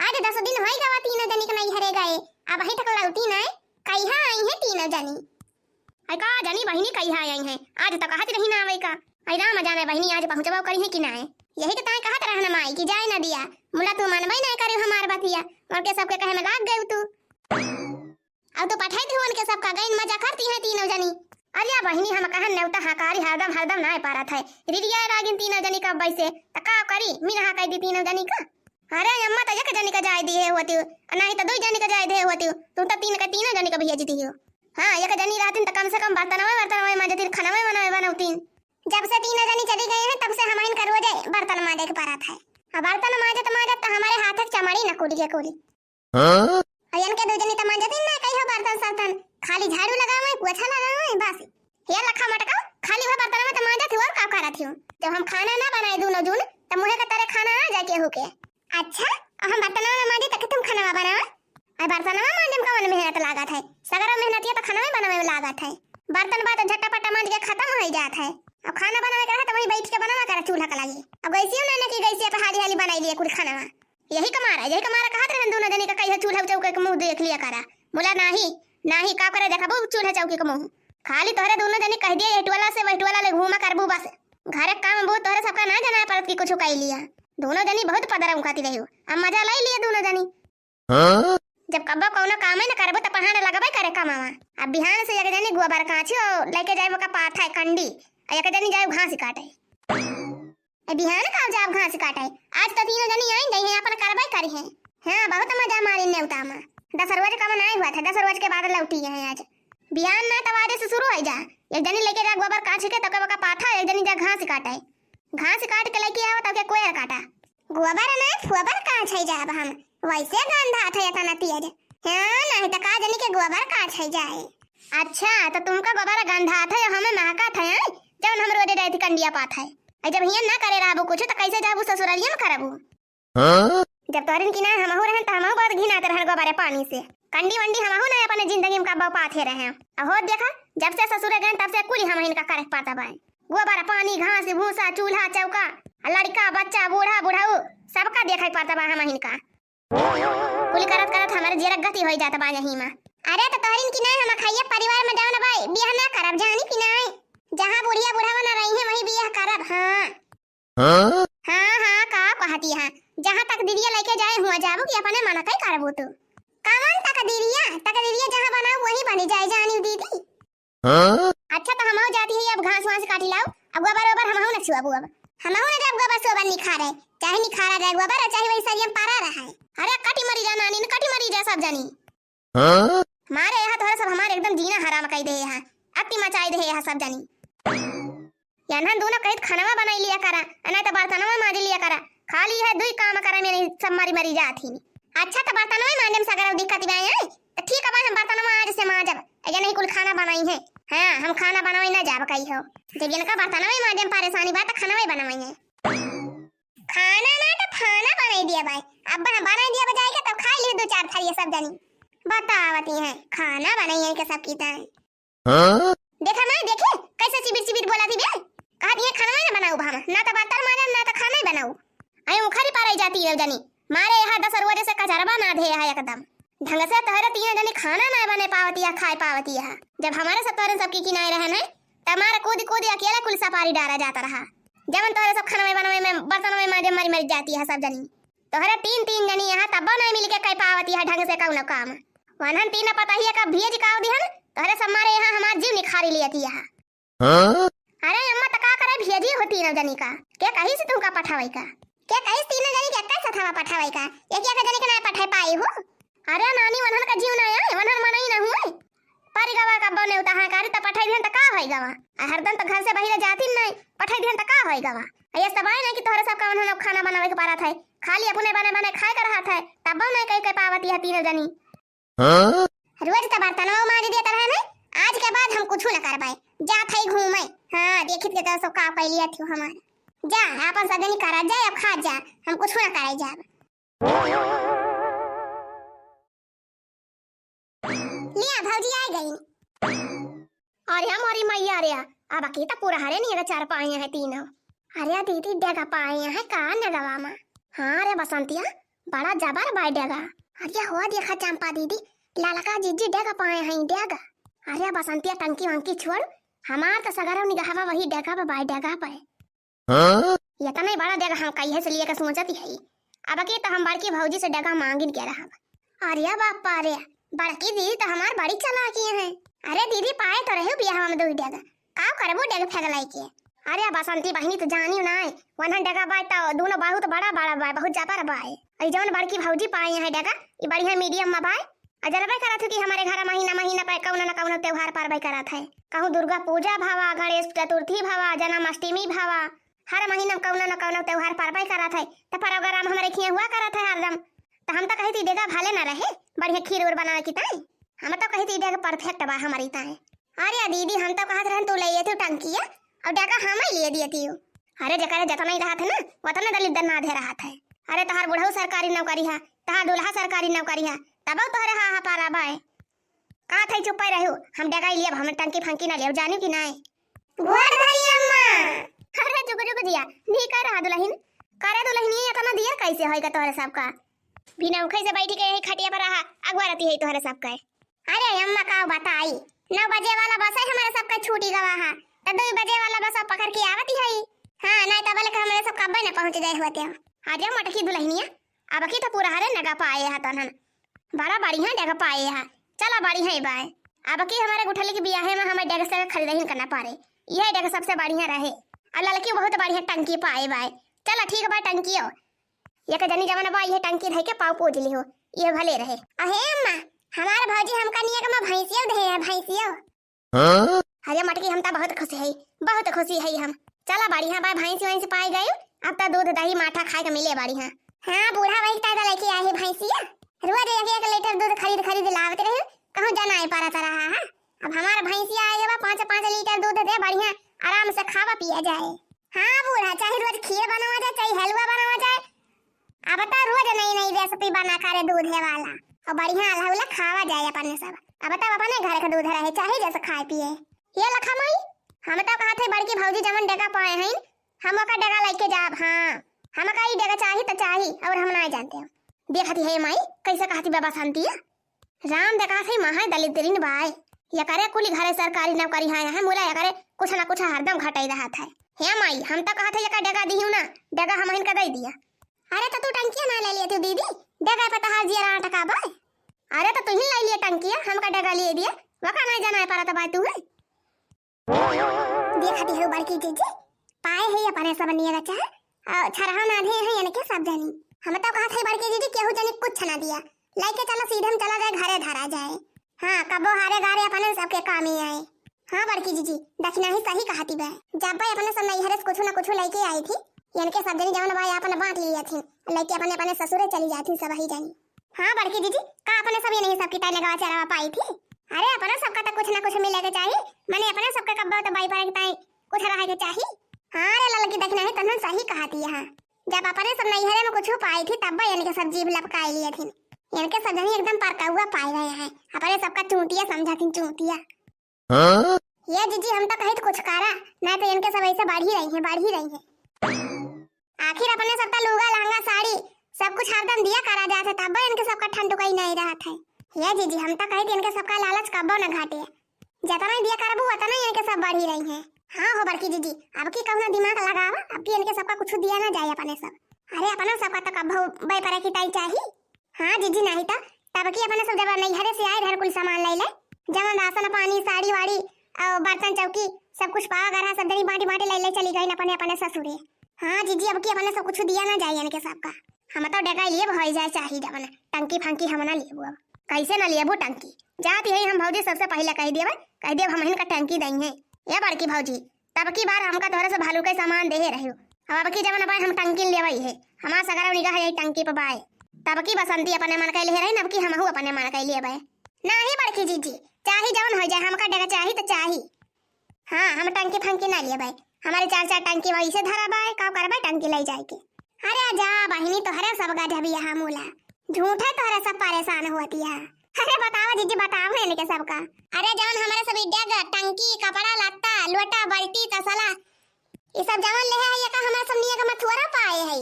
आज 10 दिन होई गवा तीनों जनी के नहीं हरे गए। अब वही तक लौटी ना कहिया आई है तीनों जनी। आई का जनी बहिनी कहिया आई है आज तक कहत रही ना आवे का। आई राम जाने बहिनी आज पहुंचबो करी है कि ना। यही तो ताई कहत रहना माई कि जाए ना दिया मुला तू मानबई नहीं करे हमार बतिया और के सबके कहे में लाग गए तू। अब तो पठाई थी उनके सबका गईन मजा करती है तीनों जनी। अरे बहिनी हम कहन नेवता हकारी हरदम हरदम ना पारा था रिरिया रागिन तीनों जनी का बैसे त का करी मीना कह दी तीनों जनी का। अरे अम्मा तो एक जनी का जाय दी है होती नहीं तो दो जनी का जाय दे होती तू तो तीनों जनी का भेज दी हो। हां एक जनी रहती तो कम से कम बर्तन में मजती खाना में बनावती। जब से तीनों जनी चली गई हैं तब से हमाइन कर रोजे बर्तन माजे के पारा था। अब बर्तन माजत तो हमारे हाथ तक चमड़ी न कूदी के कूदी। हां अयन के दो जनी त माजत ना कहियो बर्तन सर्तन खाली झाड़ू लगावे पोछा लगावे बस ये लखा मटका खाली वो बर्तन में तो माजत और का करत हूं। जब हम खाना ना बनाए दोनों जून त मुहे का तरह खाना आ जाके होके। अच्छा हम बर्तन में माजे तक तुम खाना बनावा। आ बर्तन में माजे में कौन मेहनत लागत है सगरा मेहनत ये तो खाना में बनावे में लागत है। बर्तन बात झटपट माज के खत्म हो जात है। अब खाना बनावे का है तो वही बैठ के बनावा कर चूल्हा का लगी। अब गैसियो ना कि गैसिया पे हाली हाली बनाई लिए कुछ खाना यही कमारा कहत रहन दोनों जनी का कहियो चूल्हा चौके के मुंह देख लिया करा मुला नाही का करे देखबो चूल्हा चौके के मुंह खाली तोहरे दोनों जनी कह दिए एटवाला से वैटवाला ले घूमा करबू बस घरे काम बहुत तोहरे सबका ना जाना परत की कुछ कह लिया। दोनों जनी बहुत पदरा उखाती रही अब मजा लाई लिया दोनों जनी। जब कब्बो कोनो काम न करबो त पहाड़ लगबे करे कमावा। अब बिहान से एक जनी गोबर काछी लेके जाए का पाथा कंडी एक जनी जाए घास काटे। ए बिहान का जाब घास काटे आज तो तीनों जनी आई गई है अपन करबे करी है। हां बहुत मजा मारी नेवता में 10 रोज का नहीं हुआ था 10 रोज के बाद लौटी है आज बिहान ना तवारे से शुरू हो जा। एक जनी लेके जा गोबर काछ के तक का पाथा एक जनी जा घास काटे घास काट के लेके आओ तब के कोयर काटा गोबर ना गोबर काछ है जाब हम वैसे गंधा था या तना तिया। हां नहीं त का जनी के गोबर काछ है जाए। अच्छा तो तुमका गोबर गंधा था हमें महका था जब हम रोजे जाए थी कंडिया पाथ है जब हियन ना करे रहबो कुछ तो कैसे जाबू ससुरालिया में करबू। जब तोरिन की ना हमहु रहन त हमहु बहुत घिनाते रहन गोबारे पानी से कंडी वंडी हमहु ना अपने जिंदगी में कब्बो पाथे रहे। अब हो देखा जब से ससुरे गए तब से कुली हम इनका करे पाता बाए गोबर पानी घास भूसा चूल्हा चौका लड़का बच्चा बूढ़ा बुढ़ाऊ सबका देखा पाता बा हम इनका कुली करत करत हमारे जेरक गति हो जाता बा यही में। अरे तो तोरिन की ना हम खाइए परिवार में जाओ ना भाई बियाह ना करब जानी कि ना जहां बुढ़िया बुढ़ावा ना रही है वही बियाह करब। हां का कहती है जहां तक दीदिया लेके जाए हुआ जाबू कि अपने मना कई करबू तू कवन तक दीदिया जहां बनाऊ वही बनी जाए जानी दीदी। अच्छा तो हमहु जाती है अब घास वास काटी लाओ अब गोबर हमहु न छुआबू अब हमहु न जब गोबर सोबन निखारे चाहे निखारा जाए गोबर चाहे वही सरियम पारा रहा है। अरे कटी मरी जा नानी कटी मरी जा सब जानी मारे यहाँ थोड़ा सब हमारे एकदम जीना हराम कह दे यहाँ अति मचाई दे यहाँ सब जानी। यहाँ दोनों कहित खाना बनाई लिया करा नहीं तो बर्तनों में माज लिया करा खाली है दुई काम करा मेरी सब मरी जाती। अच्छा तो बर्तनों में मांजम सगर दिक्कत में आए तो ठीक है हम बर्तनों में आज से मांजब या नहीं कुल खाना बनाई है। हां हम खाना बनावे ना जाब कही हो जब इनका बर्तनों में मांजम परेशानी बात खाना में बनावे है खाना ना तो खाना बनाई दिया भाई अब बना दिया बजाएगा तब खा लिए 2-4 थाली सब जानी बतावती है खाना बनाई है के सब की तरह। देखा मैं देखे कैसे चिबिर बोला थी बे कहती है खाना में बनाऊ हम ना तो बर्तन मांजम ना तो खाना ही बनाऊ। आई उखरी पाराई जाती है जनी मारे यहाँ 10 रोज से कचरबा ना दे है एकदम ढंग से तोहरे तीनों जनी खाना ना बने पावती है खाए पावती है। जब हमारे सब तोहरे सबकी किनाए रहन है तमारा कूद अकेला कुल सफारी डाला जाता रहा जब तोहरे सब खाना में बनावे में बर्तन में माजे मरी जाती है सब जनी तोहरे तीन जनी यहाँ तब नहीं मिल के कह पावती है ढंग से कौन काम वनहन तीन पता ही का भेज काव दिहन तोहरे सब मारे यहाँ हमार जीव निखारी लियती है। अरे अम्मा तका करे भेजी होती न जनी का के कहीं से तुमका पठावई का के कहीं तीन जनी के कैसे थवा पठावई का एक जनी के ना पठाई पाई हो। अरे नानी वनहन का जीव ना है वनहन मनई ना हुए पारी गवा का बने उता हां कारी त पठाई दिहन त का होई गवा हरदम त घर से बाहर जाती नहीं पठाई दिहन त का होई गवा ये सब आए ना कि तोहरे सब का उन्होंने खाना बनावे के पारा था खाली अपने बने खाए कर रहा था तब नहीं कह पावती है तीनों जनी। रोज त बर्तनवा माज देता रहे ना आज के बाद हम कुछ न करबाई जा थई घूमे। हां देखित के तो सब का पहलिया थी हमार जा अपन सब जनी करा जाए अब खा जा हम कुछ न कराई जा। लिया भौजी आ गई अरे हमारी मैया रे अब की तो पूरा हरे नहीं 4 पाए हैं तीनों। अरे दीदी डेगा पाए हैं का नगवा में। हां रे बसंतिया बड़ा जबर बाय डेगा। अरे हुआ देखा चंपा दीदी, ललका जीजी डेगा पाए हैं डेगा। अरे बसंतिया टंकी वंकी छोड़, हमार तो सगरव निगाहवा वही डेगा पे बाय डेगा पे। ये तो नहीं बड़ा डेगा हम कहीं से लिए के सोचती है। अब के तो हम बड़की भौजी से डेगा मांगिन के रहा। अरे बापा रे, बड़की दीदी तो हमार बड़ी चालाकी है। अरे दीदी पाए तो रहे बियाह में दो डेगा, का करबो डेगा फेगलाई के। अरे बसंती बहनी तो जानी ना वनहन डेगा बाय तो दोनों बाहु तो बड़ा बड़ा बाय, बहुत जबर बाय। अई जौन बड़की भौजी पाई है डेगा ई बढ़िया मीडियम में बाय। अजरबे करत कि हमारे घर महीना महीना पे कौन न कौन त्योहार पार बाय करत है। कहूं दुर्गा पूजा भावा, गणेश चतुर्थी भावा, जन्माष्टमी भावा, हर महीना कौन न कौन त्योहार पार बाय करत है। तो प्रोग्राम हमारे खिया हुआ करत है हरदम। तो हम तो कहती डेगा भाले ना रहे, बढ़िया खीर उर बनावे की ताई। हम तो कहती डेगा परफेक्ट बा हमारी ताई। अरे दीदी हम तो कहत रहन तू ले तू टंकिया और डेगा हम ही लिए दिए थी। अरे जकरे जतना ही रहा था ना वतने दलित ना दे रहा था। अरे तहार बुढ़ऊ सरकारी नौकरी है, तहार दूल्हा सरकारी नौकरी है, तब तोहरे हा पारा बाय का थे चुप रहू। हम डेगा लिए हम टंकी फंकी ना ले जानी कि नहीं। गोर धरी अम्मा। अरे जुग जुग दिया नी कर रहा दुल्हन करे दुल्हन ये इतना दिया कैसे होएगा तोहरे सब का। बिना उखे से बैठी के यही खटिया पर रहा अगवारती है तोहरे सब का। अरे अम्मा का बताई 9 बजे वाला बस है हमारे सब का छूटी गवा है, तो 2 बजे वाला बस पकड़ के आवती है। हां नहीं तब ले हमारे सब कब न पहुंच जाए होते। आजा मटकी दुल्हनिया अब की तो पूरा हरे नगा पाए है तनन बड़ा बढ़िया डेगा पाए है। चला बड़ी है बाय अब की हमारे गुठली के बियाह में हमें डेगा से खरीदही करना पारे। यह डेगा सबसे बढ़िया रहे और लड़की बहुत बढ़िया टंकी पाए बाय। चला ठीक बा टंकी हो ये के जनी जमाना बा ये टंकी धइ के पाव पूज ली हो ये भले रहे। अहे अम्मा हमार भौजी हमका निया के भैंसिया दे है भैंसिया। अरे मटकी हम तो बहुत खुशी है, बहुत खुशी है हम। चला बढ़िया बा भैंसी वैंसी पाई गई अब तो दूध दही माठा खाए के मिले बढ़िया। हां बूढ़ा वही टाइम लेके आए है भैंसिया, रोज 1 लीटर दूध खरीद लावते रहे कहूं जाना है पारा रहा है। अब हमारा भैंसिया आएगा 5 लीटर दूध दे बढ़िया आराम से खावा पिया जाए। हां बूढ़ा चाहे रोज खीर बनावा जाए चाहे हलवा बनावा जाए, अब तो रोज नई नई रेसिपी बना करे दूध है वाला और बढ़िया हलवा खावा जाए अपने सब। अब तो अपने घर का दूध रहे चाहे जैसे खाए पिए। ये लखा माई हम तो कहते बड़की भौजी जमन डेगा पाए हैं हम का डेगा लेके जाब। हां हम का ई डेगा चाही तो चाही और हम नहीं जानते हम देखती है माई कैसे कहती बाबा शांति राम देखा थे महा दलित दिन बाय या करे कुली घरे सरकारी नौकरी है मोला या करे कुछ ना कुछ हरदम घटाई रहा था। हे माई हम तो कहते का डेगा दिहु ना डेगा हम हिन का दे दिया। अरे तो तू टंकिया ना ले लिए तू दीदी डेगा पे तो हाजिर 8 टका बाय। अरे तो तू ही ले लिए टंकिया हम का डेगा लिए दिया वका नहीं जाना है पारा तो बाय तू है देखती है बड़की जीजी पाए है अपने सब निया चाहे छरहा ना दे है यानी के सब जानी। हम तो कहत है बड़की दीदी केहू जानी कुछ ना दिया लेके चलो सीधे हम चला जाए घरे धरा जाए। हां कबो हारे गारे अपने सबके काम ही आए। हां बड़की जीजी दक्षिणा ही सही कहती बे जब भाई अपने सब नहीं हरे कुछ ना कुछ लेके आई थी यानी के सब जानी जवन भाई अपने बांट लिया थी लेके अपने अपने ससुरे चली जाती सब ही जानी। हां बड़की जीजी का अपने सब ये नहीं सब की टाइम लगा चढ़ावा पाई थी। अरे अपने सबका तो कुछ ना कुछ मिलेगा चाहिए माने अपने सबका कब्बा तो बाई पर ताई कुछ रहा के चाहिए। हां रे ललकी देखना है तन्हन सही कहती है। जब अपने सब नहीं हरे में कुछ पाई थी तब यानी के सब्जी लपकाई लिए थी यानी के सब जनी एकदम परका हुआ पाए गए हैं अपने सबका चूंटिया समझा थी चूंटिया। ये जीजी हम तो कहित कुछ करा ना तो इनके सब ऐसे बढ़ ही रही है। आखिर अपने सबका लुगा लहंगा साड़ी सब कुछ हरदम दिया करा जाता तब इनके सबका ठंडू कहीं नहीं रहा था। ये जीजी हम तो कहित इनके सबका लालच कब्बो न घाटे जितना दिया करबू उतना इनके सब बढ़ ही रही है। हां हो बड़की जीजी अब की कहना दिमाग लगावा अब की इनके सबका कुछ दिया ना जाए अपने सब। अरे अपना सबका तो कब्बो बे पर की टाई चाहिए। हां जीजी नहीं तो तब की अपने सब जब नहीं हरे से आए घर कुल सामान ले ले जमा राशन पानी साड़ी वाड़ी और बर्तन चौकी सब कुछ पा गरा सब दरी बाटी बाटी ले चली गई अपने अपने ससुरे। हां जीजी अब की अपने सब कुछ दिया ना जाए इनके सबका हम तो डेगा लिए भई जाए चाहिए जवन टंकी फंकी हम ना लेबू अब कैसे ना लेबू टंकी जाती है हम भौजी सबसे पहले कह देब हम इनका टंकी देंगे। ये बड़की भौजी तब की बार हमका तोहरे से भालू के सामान दे रहे अब की जवन बार हम टंकी लेवई है हमार सगरा निगाह है टंकी पे बाय तब की बसंती अपने मन के ले रही नब की हमहू अपने मन के लेबे नहीं बड़की जीजी चाही जवन हो जाए हमका डेगा चाही तो चाही। हां हम टंकी फंकी ना लेबे हमारे 4 टंकी वही से धरा बाय का करबे टंकी ले जाए के। अरे जा बहिनी तोहरे सब गधा भी यहां मूला झूठे तोहरे सब परेशान होती है। अरे बताओ जीजी बताओ है इनके सबका। अरे जान हमारे सब डेगा टंकी कपड़ा लत्ता लोटा बाल्टी तसला ये सब जवन ले है ये का हमारे सब निया का मथुरा पाए है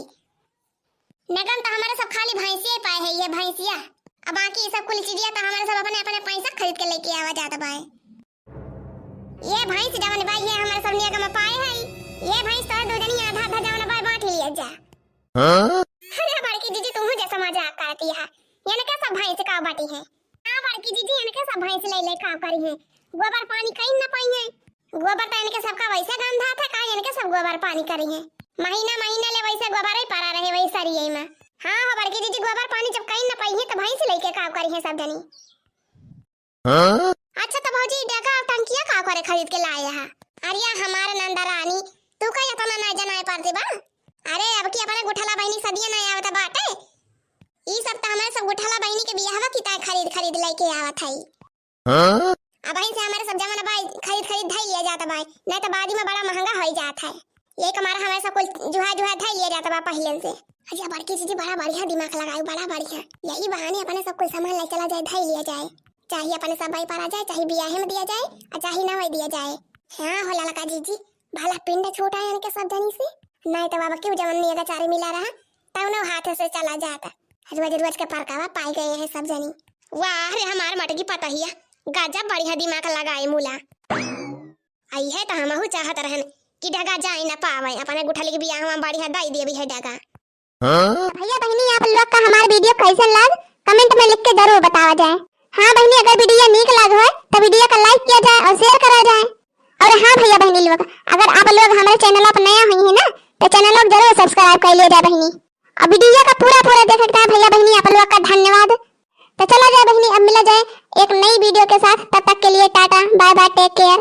नगम तो हमारे सब खाली भैंसिया ही पाए है, ये भैंसिया। अब बाकी सब कुल चीजिया तो हमारे सब अपने अपने पैसा खरीद के लेके आवा जाता बाय। ये भैंस जवन बाई है हमारे सब नियम में पाए है। ये भैंस तो दो जनी आधा आधा जवन बाई बांट लिया जा। अरे बड़की जीजी तुम जैसा मजाक करती है। यानी क्या सब भैंस का बाटी है? हां बड़की जीजी यानी क्या सब भैंस ले ले काम करी है। गोबर पानी कहीं ना पाई है। गोबर तो इनके सबका वैसे गंधा था का इनके सब गोबर पानी करी है। महीना महीना ले वैसे गोबर ही पड़ा रहे वही सरिये में। हां हो बड़की जीजी गोबर पानी जब कहीं ना पाई है तो भैंस लेके काम करी है सब जनी। अच्छा तो भौजी डेगा और टंकिया का करे खरीद के लाए है। अरे हमारे नंदा रानी तू का इतना ना जनाए पड़ती बा। अरे अब की अपने गुठला बहनी सदिया ना आवत बाटे। ई सब तो हमारे सब गुठला बहनी के बियाहवा की ता खरीद लेके आवत है। अब ही से हमारे सब जमाना भाई खरीद धई लिया जाता भाई, नहीं तो बाद में बड़ा महंगा हो जाता है। ये हमारा हमारे सब कुल जुहा धई लिया जाता बा पहले से। अरे बड़की चीज बड़ा बढ़िया दिमाग लगाई, बड़ा बढ़िया। यही बहाने अपने सब कुल सामान ले चला जाए धई लिया जाए। चाहे अपने सब भाई पारा जाए, चाहे बियाह में दिया जाए और चाहे ना दिया जाए। हां हो ललका जीजी भला पिंड छोटा है इनके सब जनी से। नहीं तो बाबा क्यों जवन नहीं चारे मिला रहा तब ना हाथ से चला जाता। रोज रोज के परकावा पाई गए हैं सब जनी। वाह रे हमार मटकी पता ही है, गजब बढ़िया दिमाग लगाए मूला। आई है तो हमहु चाहत रहन कि डगा जाए ना पावे अपने गुठली के बियाह में बढ़िया दाई दे भी है डगा। भैया बहनी आप लोग का हमारा वीडियो कैसा लग कमेंट में लिख के जरूर बतावा जाए। हां बहनी अगर वीडियो नीक लग हो तो वीडियो को लाइक किया जाए और शेयर करा जाए। और हां भैया बहनी लोग अगर आप लोग हमारे चैनल पर नया हुई है ना तो चैनल को जरूर सब्सक्राइब कर लिया जाए बहनी। अब वीडियो का पूरा देखता है भैया बहनी आप लोग का धन्यवाद। तो चला जाए बहनी अब मिला जाए एक नई वीडियो के साथ, तब तक के लिए tata bye bye take care.